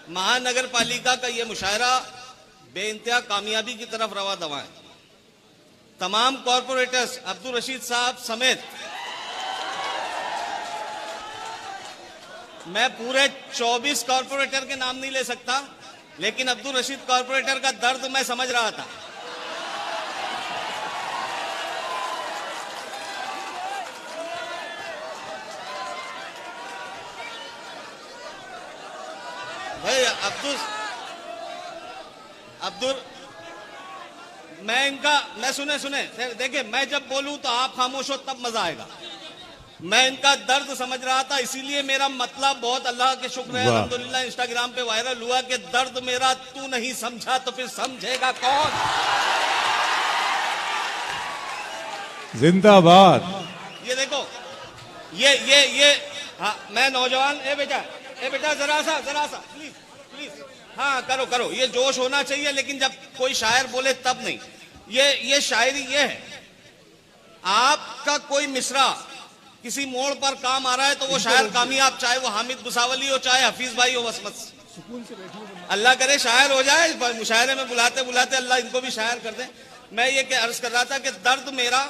महानगर पालिका का यह मुशायरा बेइंतहा कामयाबी की तरफ रवा दवा है। तमाम कॉरपोरेटर्स अब्दुल रशीद साहब समेत मैं पूरे 24 कॉरपोरेटर के नाम नहीं ले सकता, लेकिन अब्दुल रशीद कॉरपोरेटर का दर्द मैं समझ रहा था। भाई अब्दुल मैं सुने देखिए, मैं जब बोलूं तो आप खामोश हो तब मजा आएगा। मैं इनका दर्द समझ रहा था, इसीलिए मेरा मतलब बहुत अल्लाह के शुक्र है अल्हम्दुलिल्लाह इंस्टाग्राम पे वायरल हुआ कि दर्द मेरा तू नहीं समझा तो फिर समझेगा कौन। जिंदाबाद। ये देखो, ये हाँ, मैं नौजवान, ए बेटा जरा सा प्लीज हाँ करो, ये जोश होना चाहिए, लेकिन जब कोई शायर बोले तब नहीं। ये शायरी ये है, आपका कोई मिसरा किसी मोड़ पर काम आ रहा है तो वो शायर कामयाब, चाहे वो हामिद बुसावली हो चाहे हफीज भाई हो, बस अल्लाह करे शायर हो जाए। मुशायरे में बुलाते बुलाते अल्लाह इनको भी शायर कर दे। मैं ये अर्ज कर रहा था कि दर्द मेरा,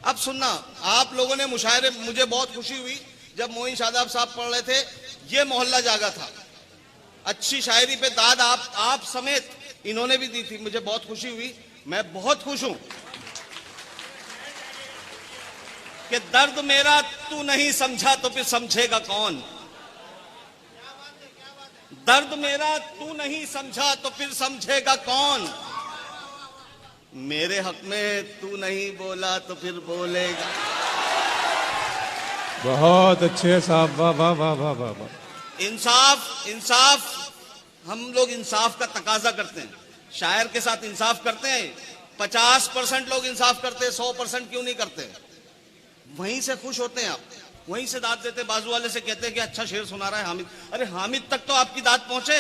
अब सुनना, आप लोगों ने मुशायरे, मुझे बहुत खुशी हुई जब मोइन शादाब साहब पढ़ रहे थे, ये मोहल्ला जागा था। अच्छी शायरी पे दाद आप समेत इन्होंने भी दी थी, मुझे बहुत खुशी हुई। मैं बहुत खुश हूं कि दर्द मेरा तू नहीं समझा तो फिर समझेगा कौन। दर्द मेरा तू नहीं समझा तो फिर समझेगा कौन। मेरे हक में तू नहीं बोला तो फिर बोलेगा। बहुत अच्छे साहब, वाह वाह वाह वाह वाह वाह। इंसाफ, हम लोग इंसाफ का तकाजा करते हैं, शायर के साथ इंसाफ करते हैं। 50% लोग इंसाफ करते हैं, 100% क्यों नहीं करते? वहीं से खुश होते हैं आप, वहीं से दाद देते, बाजू वाले से कहते हैं कि अच्छा शेर सुना रहा है हामिद। अरे हामिद तक तो आपकी दाद पहुंचे,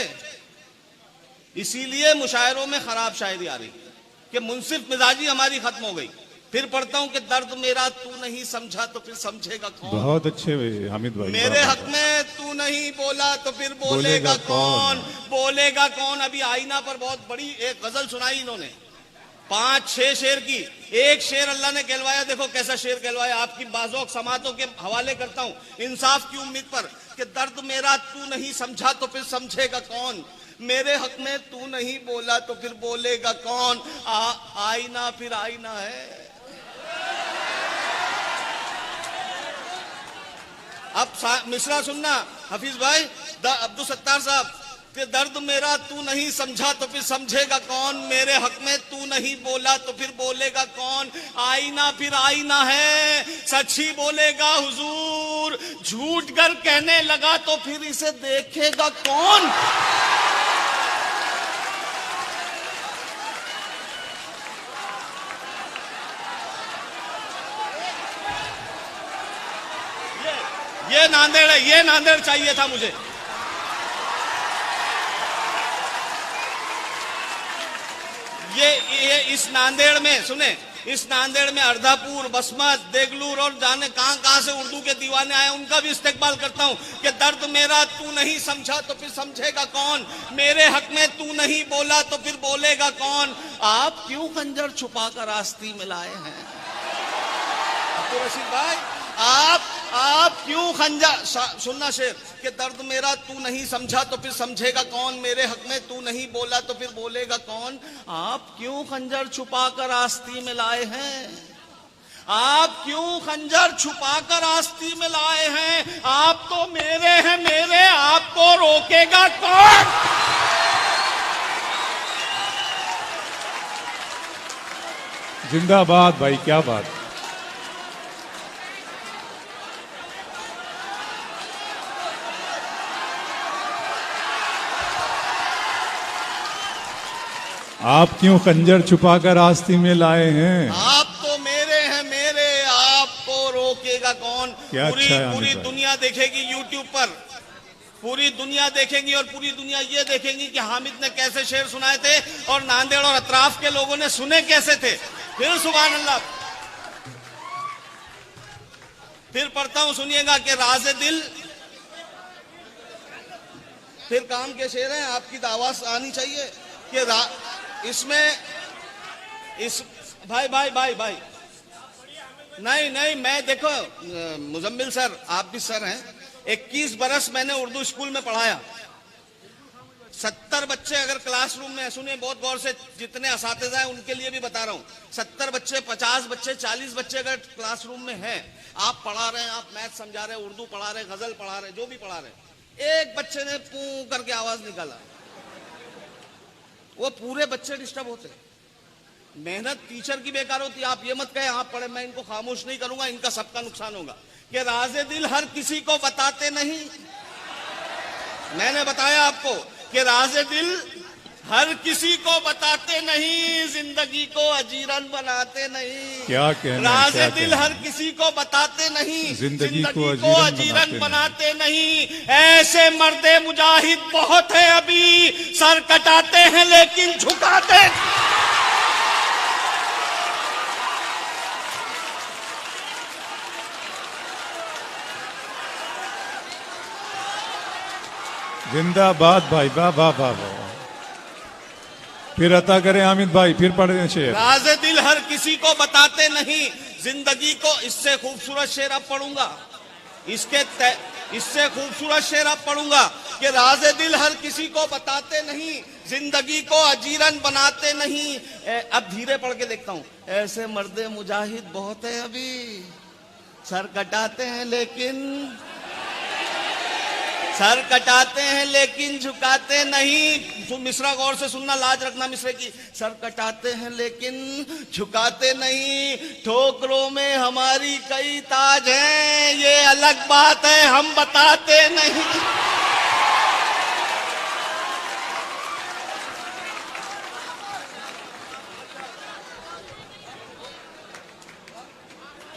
इसीलिए मुशायरों में खराब शायरी आ रही कि मुनसिफ मिजाजी हमारी खत्म हो गई। फिर पढ़ता हूं कि दर्द मेरा तू नहीं समझा तो फिर समझेगा कौन। बहुत अच्छे हामिद भाई, मेरे हक में तू नहीं बोला तो फिर बोलेगा कौन। बोलेगा कौन। अभी आईना पर बहुत बड़ी एक गजल सुनाई इन्होंने, 5-6 शेर की। एक शेर अल्लाह ने कहलवाया, देखो कैसा शेर कहलवाया। आपकी बाज़ोक समातों के हवाले करता हूं इंसाफ की उम्मीद पर कि दर्द मेरा तू नहीं समझा तो फिर समझेगा कौन। मेरे हक में तू नहीं बोला तो फिर बोलेगा कौन। आईना फिर आईना है। अब मिसरा सुनना हफीज भाई, अब्दुल सत्तार साहब, कि दर्द मेरा तू नहीं समझा तो फिर समझेगा कौन। मेरे हक में तू नहीं बोला तो फिर बोलेगा कौन। आईना फिर आईना है, सच ही बोलेगा हुजूर। झूठ कर कहने लगा तो फिर इसे देखेगा कौन। ये नांदेड़ है, ये नांदेड़ चाहिए था मुझे। ये इस नांदेड़ में सुने, इस नांदेड़ में अर्धापुर, बसमत, देगलूर और जाने कहां से उर्दू के दीवाने आए, उनका भी इस्तेकबाल करता हूं कि दर्द मेरा तू नहीं समझा तो फिर समझेगा कौन। मेरे हक में तू नहीं बोला तो फिर बोलेगा कौन। आप क्यों खंजर छुपा कर आस्ती में लाए हैं अब्दुल रशीद भाई। आप क्यों खंजर, सुनना शेर, कि दर्द मेरा तू नहीं समझा तो फिर समझेगा कौन। मेरे हक में तू नहीं बोला तो फिर बोलेगा कौन। आप क्यों खंजर छुपाकर आस्ती में लाए हैं। आप क्यों खंजर छुपाकर आस्ती में लाए हैं। आप तो मेरे हैं मेरे, आपको रोकेगा कौन। जिंदाबाद भाई, क्या बात। आप क्यों खंजर छुपाकर आस्ती में लाए हैं। आप तो मेरे हैं मेरे, आपको रोकेगा कौन। पूरी दुनिया देखेगी यूट्यूब पर, पूरी दुनिया देखेगी और पूरी दुनिया ये देखेगी कि हामिद ने कैसे शेर सुनाए थे और नांदेड़ और अतराफ के लोगों ने सुने कैसे थे। फिर सुभान अल्लाह, फिर पढ़ता हूं, सुनिएगा कि राज़े दिल फिर काम के शेर हैं, आपकी तो आवाज आनी चाहिए कि इसमें इस भाई भाई भाई भाई नहीं नहीं, मैं देखो मुजम्मिल सर, आप भी सर हैं, 21 बरस मैंने उर्दू स्कूल में पढ़ाया। 70 बच्चे अगर क्लासरूम में, सुनिए बहुत गौर से, जितने असातिज़ा हैं उनके लिए भी बता रहा हूं, 70 बच्चे, 50 बच्चे, 40 बच्चे अगर क्लासरूम में हैं, आप पढ़ा रहे हैं, आप मैथ समझा रहे हैं, उर्दू पढ़ा रहे हैं, गजल पढ़ा रहे हैं, जो भी पढ़ा रहे हैं, एक बच्चे ने पू करके आवाज निकाला, वो पूरे बच्चे डिस्टर्ब होते। मेहनत टीचर की बेकार होती। आप ये मत कहें आप पढ़े, मैं इनको खामोश नहीं करूंगा, इनका सबका नुकसान होगा। कि राज़े दिल हर किसी को बताते नहीं, मैंने बताया आपको कि राज़े दिल हर किसी को बताते नहीं, जिंदगी को अजीरन बनाते नहीं। क्या कहना, राज़े दिल हर किसी को बताते नहीं, जिंदगी को अजीरन बनाते नहीं। ऐसे मर्दे मुजाहिद बहुत है अभी, सर कटाते हैं लेकिन झुकाते। जिंदाबाद भाई, वाह वाह वाह वाह। फिर अता करें हामिद भाई, फिर पढ़े शेर। राज़े दिल हर किसी को बताते नहीं, जिंदगी को, इससे खूबसूरत शेर अब पढ़ूंगा, इससे खूबसूरत शेर अब पढ़ूंगा कि राज़े दिल हर किसी को बताते नहीं, जिंदगी को अजीरन बनाते नहीं। अब धीरे पढ़ के देखता हूं। ऐसे मर्दे मुजाहिद बहुत है अभी, सर कटाते हैं लेकिन झुकाते नहीं। मिसरा गौर से सुनना, लाज रखना मिसरे की। सर कटाते हैं लेकिन झुकाते नहीं, ठोकरों में हमारी कई ताज हैं, ये अलग बात है हम बताते नहीं।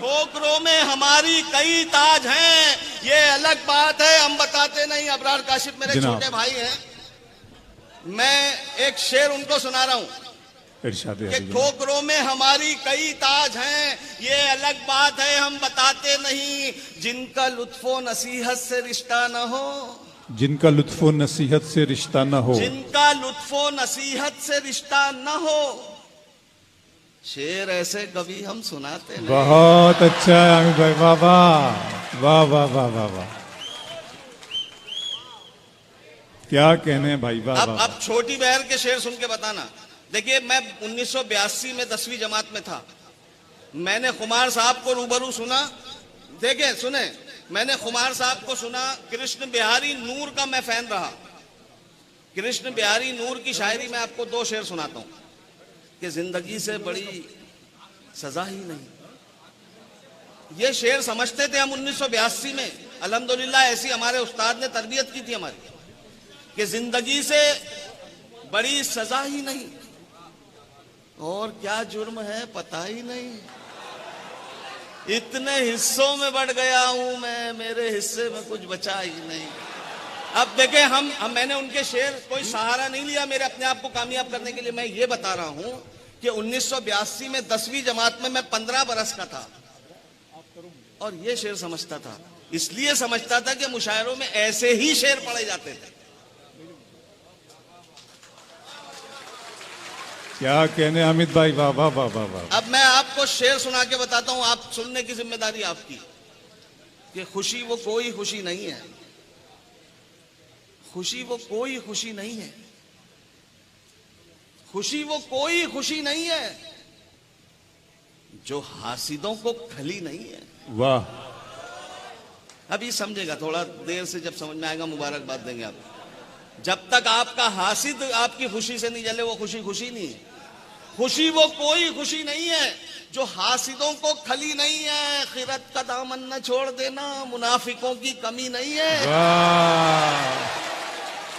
ठोकरों में हमारी कई ताज हैं, ये अलग बात है हम बताते नहीं। अबरार काशिफ मेरे छोटे भाई हैं, मैं एक शेर उनको सुना रहा हूं कि ठोकरों में हमारी कई ताज हैं, ये अलग बात है हम बताते नहीं। जिनका लुत्फो नसीहत से रिश्ता न हो, जिनका लुत्फो नसीहत से रिश्ता न हो, जिनका लुत्फो नसीहत से रिश्ता न हो, शेर ऐसे कभी हम सुनाते नहीं। बहुत अच्छा है हामिद भाई, वाह वाह वाह वाह वाह वाह वाह, क्या कहने भाई, वाह वाह। अब छोटी बहर के शेर सुन के बताना। देखिए, मैं 1982 में 10वीं जमात में था। मैंने खुमार साहब को रूबरू सुना। देखे सुने, मैंने खुमार साहब को सुना। कृष्ण बिहारी नूर का मैं फैन रहा। कृष्ण बिहारी नूर की शायरी में आपको 2 शेर सुनाता हूं कि जिंदगी से बड़ी सजा ही नहीं। ये शेर समझते थे हम 1982 में। अल्हम्दुलिल्लाह ऐसी हमारे उस्ताद ने तरबियत की थी हमारी कि जिंदगी से बड़ी सजा ही नहीं, और क्या जुर्म है पता ही नहीं। इतने हिस्सों में बढ़ गया हूं मैं, मेरे हिस्से में कुछ बचा ही नहीं। अब देखें, मैंने उनके शेर कोई सहारा नहीं लिया मेरे अपने आप को कामयाब करने के लिए। मैं ये बता रहा हूं कि 1982 में 10वीं जमात में मैं 15 बरस का था और ये शेर समझता था। इसलिए समझता था कि मुशायरों में ऐसे ही शेर पढ़े जाते थे। क्या कहने हामिद भाई, वाह वाह वाह वाह वाह। अब मैं आपको शेर सुना के बताता हूं, आप सुनने की जिम्मेदारी आपकी। कि खुशी वो कोई खुशी नहीं है, खुशी वो कोई खुशी नहीं है, खुशी वो कोई खुशी नहीं है जो हासिदों को खली नहीं है। वाह, अभी समझेगा, थोड़ा देर से जब समझ में आएगा मुबारकबाद देंगे आप। जब तक आपका हासिद आपकी खुशी से नहीं जले, वो खुशी खुशी नहीं है। खुशी वो कोई खुशी नहीं है जो हासिदों को खली नहीं है। खिरत का दामन न छोड़ देना, मुनाफिकों की कमी नहीं है।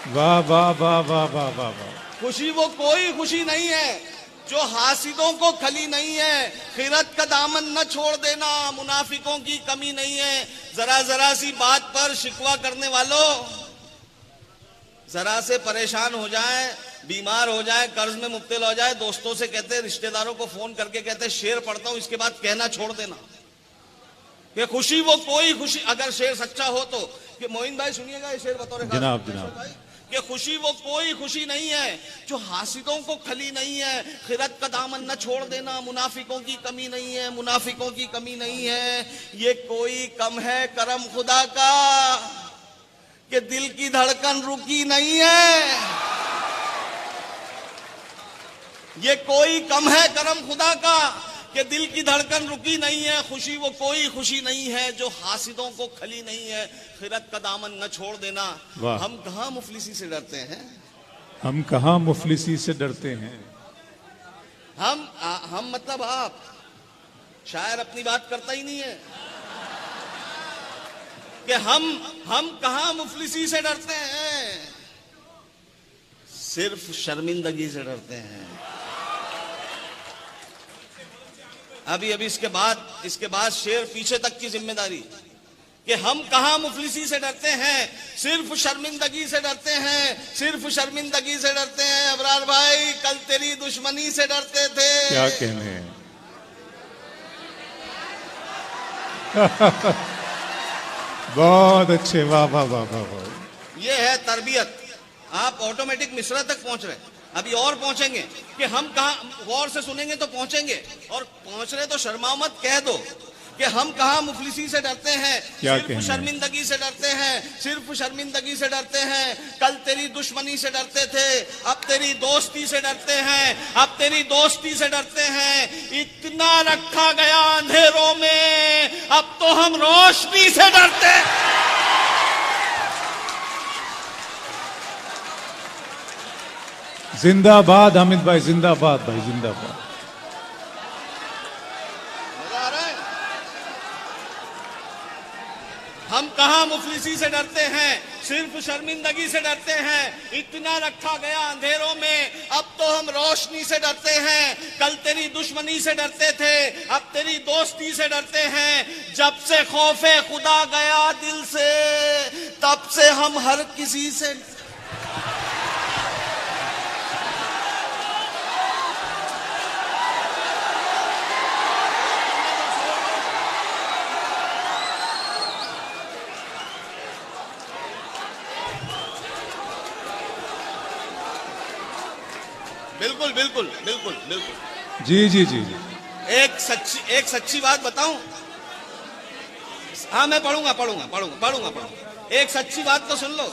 वाह वाह वाह वाह वाह वाह वाह। खुशी वो कोई खुशी नहीं है जो हासिदों को खली नहीं है। खिरत का दामन न छोड़ देना, मुनाफिकों की कमी नहीं है। जरा जरा सी बात पर शिकवा करने वालों, जरा से परेशान हो जाए, बीमार हो जाए, कर्ज में मुब्तला हो जाए, दोस्तों से कहते हैं, रिश्तेदारों को फोन करके कहते हैं शेर पढ़ता हूं, इसके बाद कहना छोड़ देना कि खुशी वो कोई खुशी। अगर शेर सच्चा हो तो, कि मोइन भाई सुनिएगा ये शेर बतौर जनाब जनाब, कि खुशी वो कोई खुशी नहीं है जो हासिदों को खली नहीं है। खिरत का दामन न छोड़ देना, मुनाफिकों की कमी नहीं है, मुनाफिकों की कमी नहीं है। ये कोई कम है करम खुदा का कि दिल की धड़कन रुकी नहीं है। ये कोई कम है करम खुदा का कि दिल की धड़कन रुकी नहीं है। खुशी वो कोई खुशी नहीं है जो हासिदों को खली नहीं है। खिरत का दामन न छोड़ देना। हम कहाँ मुफलिसी से डरते हैं, हम कहाँ मुफलिसी से डरते हैं। हम मतलब आप, शायर अपनी बात करता ही नहीं है कि हम कहाँ मुफलिसी से डरते हैं, सिर्फ शर्मिंदगी से डरते हैं। अभी इसके बाद शेर पीछे तक की जिम्मेदारी कि हम कहां मुफलिसी से डरते हैं, सिर्फ शर्मिंदगी से डरते हैं, सिर्फ शर्मिंदगी से डरते हैं। अबरार भाई कल तेरी दुश्मनी से डरते थे। क्या कहने हैं। बहुत अच्छे, वाह वाह वाह वाह वाह। ये है तरबियत। आप ऑटोमेटिक मिसरा तक पहुंच रहे हैं, अभी और पहुंचेंगे कि हम कहां, गौर से सुनेंगे तो पहुंचेंगे, और पहुंच रहे तो शर्माओ मत, कह दो कि हम कहां मुफलिसी से डरते हैं, सिर्फ शर्मिंदगी से डरते हैं, सिर्फ शर्मिंदगी से डरते हैं। कल तेरी दुश्मनी से डरते थे, अब तेरी दोस्ती से डरते हैं, अब तेरी दोस्ती से डरते हैं। इतना रखा गया अंधेरों में, अब तो हम रोशनी से डरते हैं। जिंदाबाद हामिद भाई, जिंदाबाद भाई, जिंदाबाद। हम कहां मुफलिसी से डरते हैं, सिर्फ शर्मिंदगी से डरते हैं। इतना रखा गया अंधेरों में, अब तो हम रोशनी से डरते हैं। कल तेरी दुश्मनी से डरते थे, अब तेरी दोस्ती से डरते हैं। जब से खौफे खुदा गया दिल से, तब से हम हर किसी से। बिल्कुल बिल्कुल बिल्कुल बिल्कुल। जी जी जी जी। एक सच्ची बात बताऊं। हाँ, मैं पढ़ूंगा। एक सच्ची बात तो सुन लो,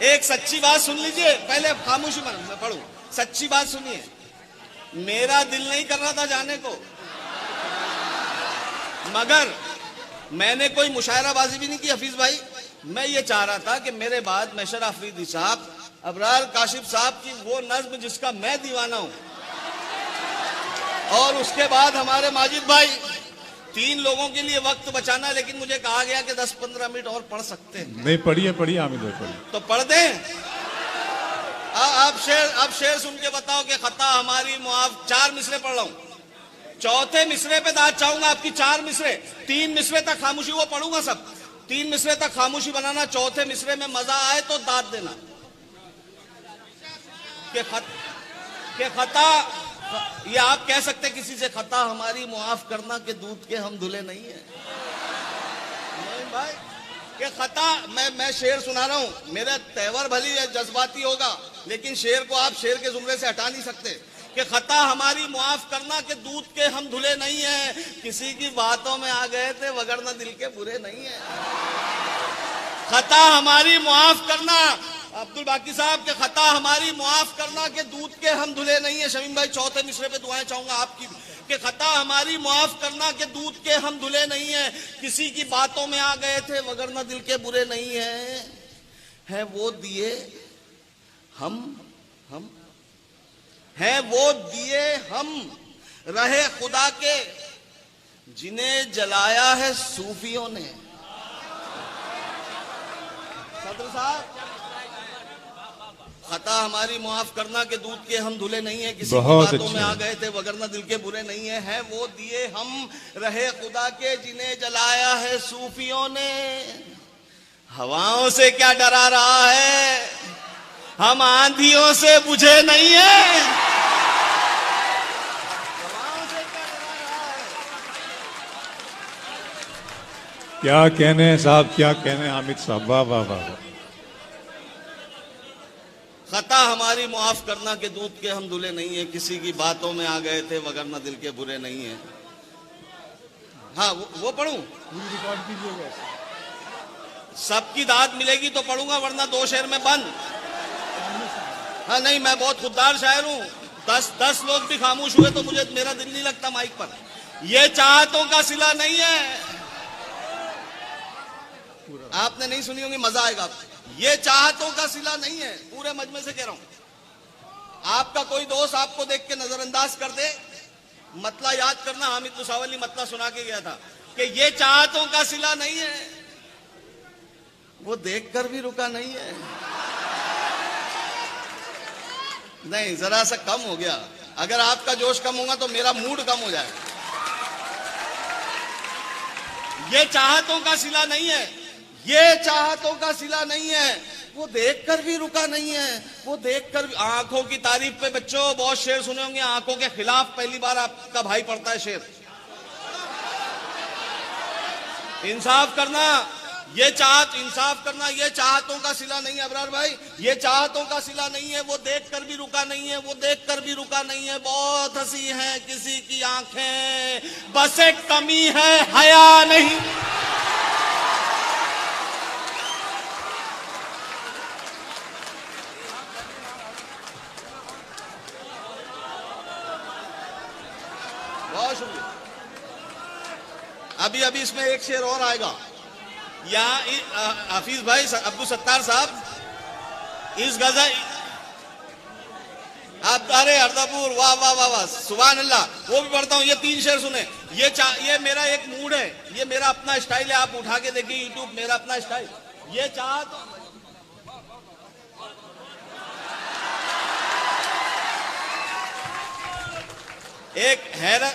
एक सच्ची बात सुन लीजिए। पहले खामोशी में मैं पढ़ूं। सच्ची बात सुनिए। मेरा दिल नहीं कर रहा था जाने को, मगर मैंने कोई मुशायराबाजी भी नहीं की हफीज भाई। मैं ये चाह रहा था कि मेरे बाद मैशर अफरीदी साहब, अबरार काशिफ साहब की वो नज्म जिसका मैं दीवाना हूं, और उसके बाद हमारे माजिद भाई, 3 लोगों के लिए वक्त बचाना। लेकिन मुझे कहा गया कि 10-15 मिनट और पढ़ सकते हैं। नहीं, पढ़िए हामिद भाई, पढ़िए। तो पढ़ दें। अब शेर सुन के बताओ कि खता हमारी मुआफ। 4 मिसरे पढ़ रहा हूं, चौथे मिसरे पे दाद चाहूंगा आपकी। 4 मिसरे, 3 मिसरे तक खामोशी, वो पढ़ूंगा सब। 3 मिसरे तक खामोशी बनाना, चौथे मिसरे में मजा आए तो दाद देना कि खता। ये आप कह सकते किसी से, खता हमारी मुआफ करना के दूध के हम धुले नहीं है। नहीं भाई, कि खता। मैं शेर सुना रहा हूं, मेरा तेवर भली है, जज्बाती होगा, लेकिन शेर को आप शेर के जुमरे से हटा नहीं सकते। कि खता हमारी मुआफ करना के दूध के हम धुले नहीं है। किसी की बातों में आ गए थे वगरना दिल के बुरे नहीं है। खता हमारी मुआफ करना, अब्दुल बाकी साहब के खता हमारी मुआफ करना के दूध के हम धुले नहीं है। शमीम भाई, चौथे मिसरे पे दुआएं चाहूंगा आपकी कि खता हमारी मुआफ करना के दूध के हम धुले नहीं है। किसी की बातों में आ गए थे वगरना दिल के बुरे नहीं है वो दिए हम है वो दिए हम रहे खुदा के, जिन्हें जलाया है सूफियों ने। सदर साहब, खता हमारी मुआफ करना के दूध के हम धुले नहीं है। किसी की बातों में आ गए थे वगरना दिल के बुरे नहीं है वो दिए हम रहे खुदा के, जिन्हें जलाया है सूफियों ने। हवाओं से क्या डरा रहा है, हम आंधियों से बुझे नहीं है। हवाओं से क्या डरा रहा है। क्या कहने हैं साहब, क्या कहने हैं हामिद साहब, वाह वाह वाह। खता हमारी मुआफ करना के दूध के हम दुले नहीं है, किसी की बातों में आ गए थे वगरना दिल के बुरे नहीं है। हाँ वो पढ़ूं? रिकॉर्ड कीजिएगा। सबकी दाद मिलेगी तो पढ़ूंगा, वरना 2 शेर में बंद। हाँ नहीं, मैं बहुत खुददार शायर हूं। 10 लोग भी खामोश हुए तो मुझे मेरा दिल नहीं लगता माइक पर। ये चाहतों का सिला नहीं है। आपने नहीं सुनी होंगी, मजा आएगा आपको। ये चाहतों का सिला नहीं है, पूरे मजमे से कह रहा हूं। आपका कोई दोस्त आपको देख के नजरअंदाज कर दे, मतला याद करना। हामिद मुसावली मतला सुना के गया था कि ये चाहतों का सिला नहीं है, वो देखकर भी रुका नहीं है। नहीं, जरा सा कम हो गया। अगर आपका जोश कम होगा तो मेरा मूड कम हो जाएगा। ये चाहतों का सिला नहीं है, ये चाहतों का सिला नहीं है, वो देखकर भी रुका नहीं है, वो देखकर भी। आंखों की तारीफ पे बच्चों बहुत शेर सुने होंगे, आंखों के खिलाफ पहली बार आपका भाई पढ़ता है शेर। इंसाफ करना, इंसाफ करना। ये चाहतों का सिला नहीं है अबरार भाई, ये चाहतों का सिला नहीं है, वो देखकर भी रुका नहीं है, वो देखकर भी रुका नहीं है। बहुत हंसी है किसी की आंखें, बस एक कमी है हया नहीं। बहुत शुक्रिया। अभी इसमें एक शेर और आएगा। यहाँ हफीज भाई, अब्दुल सत्तार साहब, इस गजल आप अरे अर्दापुर, वाह वाह वाह वाह, सुभान अल्लाह। वो भी पढ़ता हूँ। ये 3 शेर सुने। ये मेरा एक मूड है, ये मेरा अपना स्टाइल है। आप उठा के देखिए यूट्यूब, मेरा अपना स्टाइल। ये चाह तो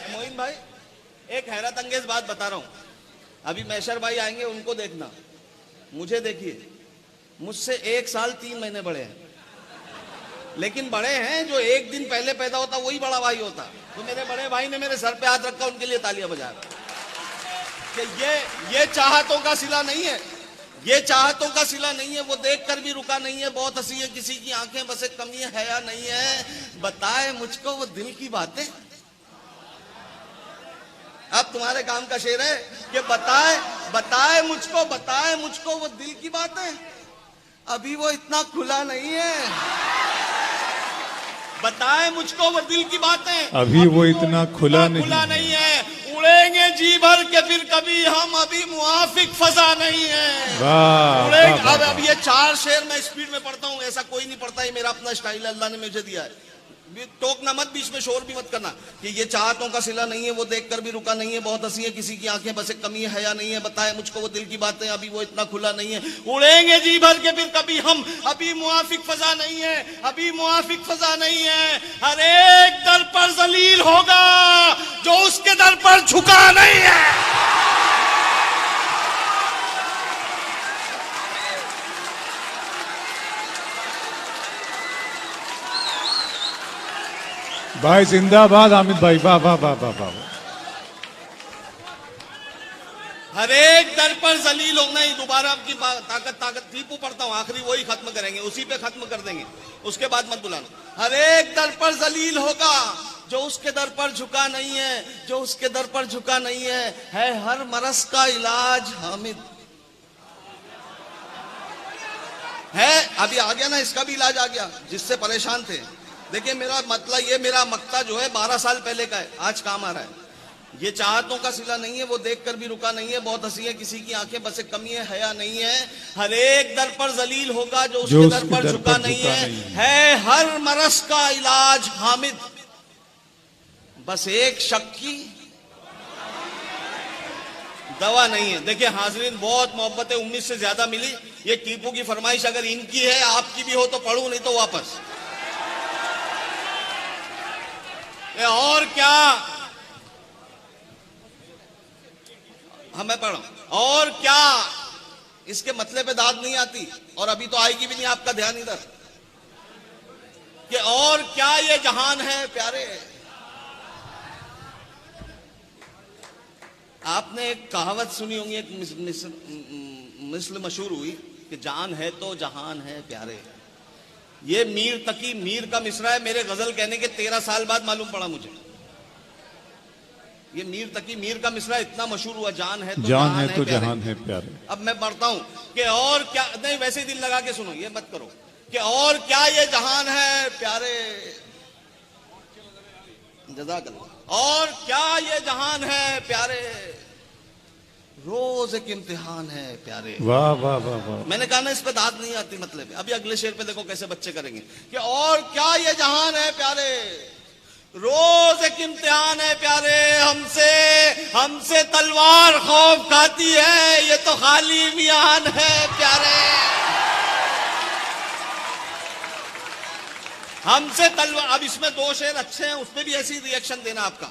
मोइन भाई, एक हैरत अंगेज बात बता रहा हूं। अभी मैशर भाई आएंगे, उनको देखना, मुझे देखिए। मुझसे 1 साल 3 महीने बड़े हैं, लेकिन बड़े हैं जो 1 दिन पहले पैदा होता वही बड़ा भाई होता। तो मेरे बड़े भाई ने मेरे सर पे हाथ रखा, उनके लिए तालियां बजा कि ये चाहतों का सिला नहीं है, ये चाहतों का सिला नहीं है, वो देखकर भी रुका नहीं है। बहुत हंसी है किसी की आंखें, बस एक कमी है हया नहीं है। बताए मुझको वो दिल की बातें। अब तुम्हारे काम का शेर है कि बताए मुझको वो दिल की बातें, अभी वो इतना खुला नहीं है। बताए मुझको वो दिल की बातें, अभी वो इतना खुला नहीं है। उड़ेंगे जी भर के फिर कभी हम, अभी मुआफिक फजा नहीं है। वाह। अब ये 4 शेर मैं स्पीड में पढ़ता हूँ, ऐसा कोई नहीं पढ़ता। ये मेरा अपना स्टाइल है, अल्लाह ने मुझे दिया है। टोकना मत, बीच में शोर भी मत करना। कि ये चाहतों का सिला नहीं है, वो देखकर भी रुका नहीं है। बहुत हंसी है किसी की आंखें, बस एक कमी है हया नहीं है। बताए मुझको वो दिल की बातें, अभी वो इतना खुला नहीं है। उड़ेंगे जी भर के फिर कभी हम, अभी मुआफिक फजा नहीं है, अभी मुआफिक फजा नहीं है। हर एक दर पर जलील होगा जो उसके दर पर झुका नहीं है। भाई जिंदाबाद हामिद भाई, वाह वाह वाह वाह वाह। हर एक दर पर जलील होना ही। दोबारा आपकी ताकत टीपू पढ़ता हूं, आखिरी वही खत्म करेंगे, उसी पे खत्म कर देंगे, उसके बाद मत बुलाना। हर एक दर पर जलील होगा जो उसके दर पर झुका नहीं है, जो उसके दर पर झुका नहीं है हर मरस का इलाज हामिद है। अभी आ गया ना, इसका भी इलाज आ गया, जिससे परेशान थे। देखिए मेरा मतलब, ये मेरा मक्ता जो है 12 साल पहले का है, आज काम आ रहा है। ये चाहतों का सिला नहीं है, वो देखकर भी रुका नहीं है। बहुत हंसी है किसी की आंखें, बस एक कमी है हया नहीं है। हर एक दर पर जलील होगा जो उसके दर पर झुका नहीं है हर मरस का इलाज हामिद, बस एक शक की दवा नहीं है। देखिए हाजरीन, बहुत मोहब्बतें उम्मीद से ज्यादा मिली। ये टीपू की फरमाइश अगर इनकी है, आपकी भी हो तो पढ़ू, नहीं तो वापस। और क्या मैं पढ़ रहा हूं, और क्या इसके मतले पे दाद नहीं आती, और अभी तो आएगी भी नहीं। आपका ध्यान इधर कि और क्या ये जहान है प्यारे। आपने एक कहावत सुनी होगी, एक मिसल मशहूर हुई कि जान है तो जहान है प्यारे। ये मीर तकी मीर का मिसरा है, मेरे गजल कहने के 13 साल बाद मालूम पड़ा मुझे। ये मीर तकी मीर का मिसरा इतना मशहूर हुआ, जान है तो जान है तो प्यारे। जहान है प्यारे। अब मैं पढ़ता हूं कि और क्या, नहीं वैसे ही दिल लगा के सुनो, ये मत करो कि और क्या ये जहान है प्यारे, जज़ाकल्लाह, और क्या ये जहान है प्यारे, रोज एक इम्तिहान है प्यारे। वाह वाह वाह वाह। मैंने कहा ना इस पे दाद नहीं आती, मतलब अभी अगले शेर पे देखो कैसे बच्चे करेंगे कि और क्या ये जहान है प्यारे, रोज एक इम्तिहान है प्यारे, हमसे तलवार खौफ खाती है, ये तो खाली मियान है प्यारे, हमसे तलवार। अब इसमें 2 शेर अच्छे हैं, उस पर भी ऐसी रिएक्शन देना आपका,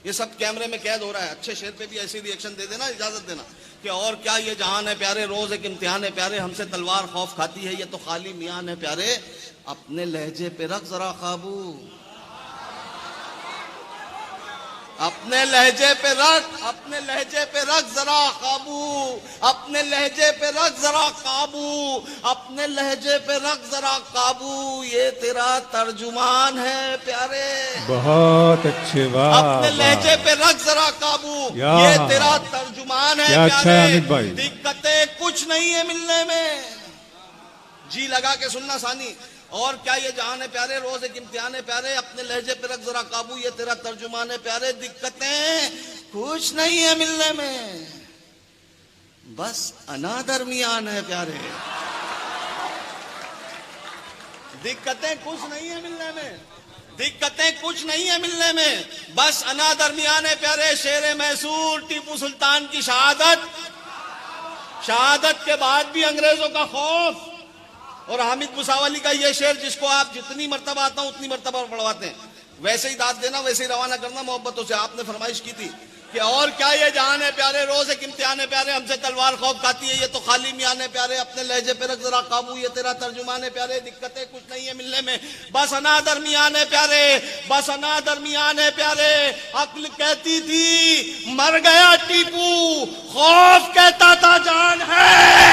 ये सब कैमरे में कैद हो रहा है, अच्छे शेर पे भी ऐसी रिएक्शन दे देना, इजाजत देना कि और क्या ये जहान है प्यारे, रोज एक इम्तिहान है प्यारे, हमसे तलवार खौफ खाती है, ये तो खाली मियान है प्यारे, अपने लहजे पे रख जरा काबू, अपने लहजे पे रख, अपने लहजे पे रख जरा काबू, अपने लहजे पे रख जरा काबू, अपने लहजे पे रख जरा काबू, ये तेरा तर्जुमान है प्यारे, बहुत अच्छे, वाह। अपने लहजे पे रख जरा काबू, ये तेरा तर्जुमान है क्या प्यारे। अच्छा है अमित भाई। दिक्कतें कुछ नहीं है मिलने में, जी लगा के सुनना सानी। और क्या ये जहान है प्यारे, रोज एक इम्तिहान है प्यारे, अपने लहजे पे रख जरा काबू, ये तेरा तर्जुमान है प्यारे, दिक्कतें कुछ नहीं है मिलने में, बस अना दरमियान है प्यारे, दिक्कतें कुछ नहीं है मिलने में, दिक्कतें कुछ नहीं है मिलने में, बस अना दरमियान है प्यारे। शेर मैसूर टीपू सुल्तान की शहादत, शहादत के बाद भी अंग्रेजों का खौफ, और हामिद मुसावली का ये शेर जिसको आप जितनी मर्तबा आता हूं उतनी मर्तबा पढ़वाते हैं, वैसे ही दाद देना, वैसे ही रवाना करना मोहब्बतों से। आपने फरमाइश की थी कि और क्या ये जहान है प्यारे, रोज एक इम्तिहान है प्यारे, हमसे तलवार खौफ खाती है, ये तो खाली मियान है प्यारे, अपने लहजे पे रख जरा काबू, ये तेरा तर्जुमान है प्यारे, दिक्कतें कुछ नहीं है मिलने में, बस अना दरमियान है प्यारे, बस अना दरमियान है प्यारे। अक्ल कहती थी मर गया टीपू, खौफ कहता था जान है